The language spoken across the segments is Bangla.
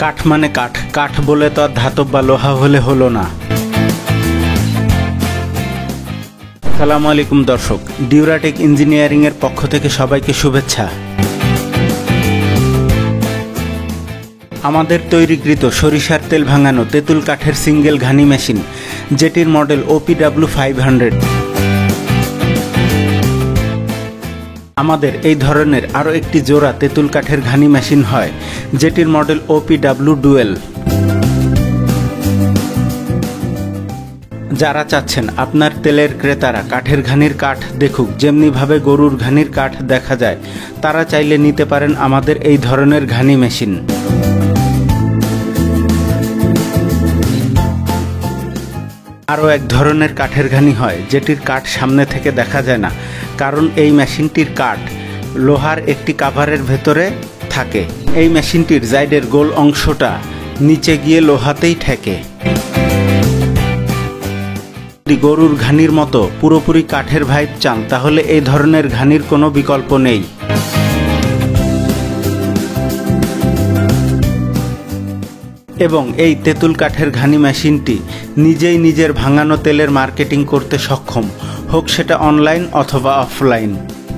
কাঠ মানে কাঠ, কাঠ বলে তো আর ধাতব বা লোহা হলে হলো না। আসসালামু আলাইকুম দর্শক, ডিউরাটেক ইঞ্জিনিয়ারিং এর পক্ষ থেকে সবাইকে শুভেচ্ছা। আমাদের তৈরিকৃত সরিষার তেল ভাঙানো তেঁতুল কাঠের সিঙ্গেল ঘানি মেশিন, যেটির মডেল OPW500। আমাদের এই ধরনের আরও একটি জোড়া তেঁতুল কাঠের ঘানি মেশিন হয়, যেটির মডেল OPW ডুয়েল। যারা চাচ্ছেন আপনার তেলের ক্রেতারা কাঠের ঘানির কাঠ দেখুক যেমনিভাবে গরুর ঘানির কাঠ দেখা যায়, তারা চাইলে নিতে পারেন আমাদের এই ধরনের ঘানি মেশিন। আরও এক ধরনের কাঠের ঘানি হয়, যেটির কাঠ সামনে থেকে দেখা যায় না, কারণ এই মেশিনটির কাঠ লোহার একটি কাভারের ভেতরে থাকে। এই মেশিনটির সাইডের গোল অংশটা নিচে গিয়ে লোহাতেই ঠেকে। যদি গরুর ঘানির মতো পুরোপুরি কাঠের ভাইব চান, তাহলে এই ধরনের ঘানির কোনো বিকল্প নেই। এবং এই তেঁতুল কাঠের ঘানি মেশিনটি নিজেই নিজের ভাঙানো তেলের মার্কেটিং করতে সক্ষম, হোক সেটা অনলাইন অথবা অফলাইন।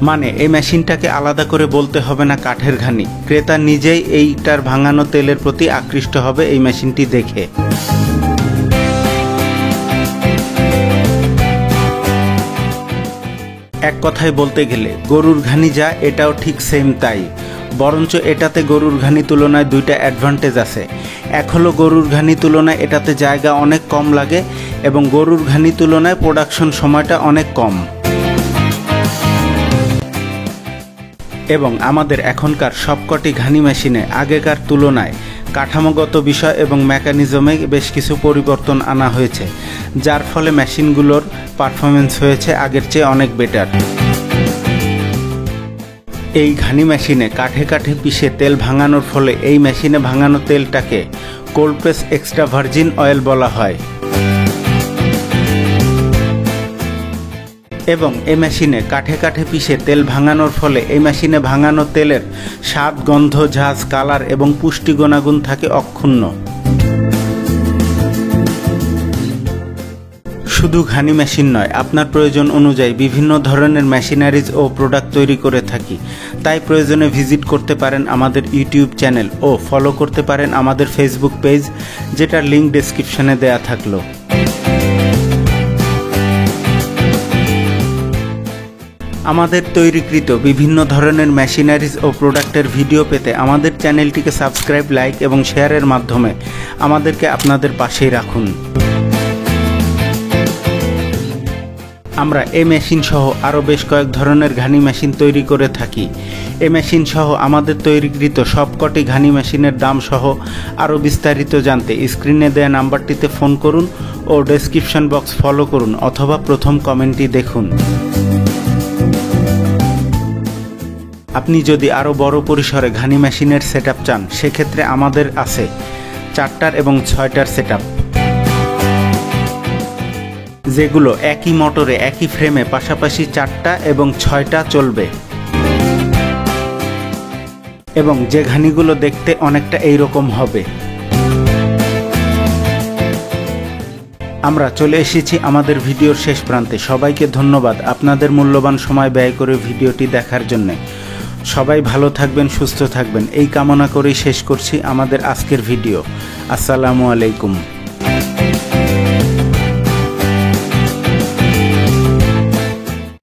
মানে এই মেশিনটাকে আলাদা করে বলতে হবে না কাঠের ঘানি, ক্রেতা নিজেই এইটার ভাঙানো তেলের প্রতি আকৃষ্ট হবে এই মেশিনটি দেখে। এক কথায় বলতে গেলে গরুর ঘানি যা, এটাও ঠিক সেম তাই, বরঞ্চ এটাতে গরুর ঘানি তুলনায় দুইটা অ্যাডভান্টেজ আছে। এক হলো গরুর ঘানি তুলনায় এটাতে জায়গা অনেক কম লাগে, এবং গরুর ঘানি তুলনায় প্রোডাকশন সময়টা অনেক কম। এবং আমাদের এখনকার সবকটি ঘানি মেশিনে আগেকার তুলনায় কাঠামোগত বিষয় এবং মেকানিজমে বেশ কিছু পরিবর্তন আনা হয়েছে, যার ফলে মেশিনগুলোর পারফরমেন্স হয়েছে আগের চেয়ে অনেক বেটার। এই ঘানি মেশিনে কাঠে কাঠে পিষে তেল ভাঙানোর ফলে এই মেশিনে ভাঙানো তেলটাকে cold press extra virgin oil বলা হয়। এবং এই মেশিনে কাঠে কাঠে পিষে তেল ভাঙানোর ফলে এই মেশিনে ভাঙানো তেলের স্বাদ, গন্ধ, ঝাঁজ, কালার এবং পুষ্টি গুণাগুণ থাকে অক্ষুণ্ণ। শুধু ঘানি মেশিন নয়, আপনার প্রয়োজন অনুযায়ী বিভিন্ন ধরনের মেশিনারিজ ও প্রোডাক্ট তৈরি করে থাকি। তাই প্রয়োজনে ভিজিট করতে পারেন আমাদের ইউটিউব চ্যানেল ও ফলো করতে পারেন আমাদের ফেসবুক পেজ, যেটার লিঙ্ক ডেসক্রিপশনে দেয়া থাকলো। আমাদের তৈরিকৃত বিভিন্ন ধরনের মেশিনারিজ ও প্রোডাক্টের ভিডিও পেতে আমাদের চ্যানেলটিকে সাবস্ক্রাইব, লাইক এবং শেয়ারের মাধ্যমে আমাদেরকে আপনাদের পাশেই রাখুন। আমরা এই মেশিন সহ আরও বেশ কয়েক ধরনের ঘানি মেশিন তৈরি করে থাকি। এই মেশিন সহ আমাদের তৈরিকৃত সবকটি ঘানি মেশিনের দাম সহ আরও বিস্তারিত জানতে স্ক্রিনে দেয়া নাম্বারটিতে ফোন করুন ও ডেসক্রিপশন বক্স ফলো করুন, অথবা প্রথম কমেন্টটি দেখুন। আপনি যদি আরও বড় পরিসরে ঘানি মেশিনের সেটআপ চান, সেক্ষেত্রে আমাদের আছে 4টার এবং 6টার সেটআপ, যেগুলো একই মোটরে একই ফ্রেমে পাশাপাশি 4টা এবং 6টা চলবে, এবং যে ঘানিগুলো দেখতে অনেকটা এইরকম হবে। আমরা চলে এসেছি আমাদের ভিডিওর শেষ প্রান্তে। সবাইকে ধন্যবাদ আপনাদের মূল্যবান সময় ব্যয় করে ভিডিওটি দেখার জন্য। সবাই ভালো থাকবেন, সুস্থ থাকবেন, এই কামনা করেই শেষ করছি আমাদের আজকের ভিডিও। আসসালামু আলাইকুম।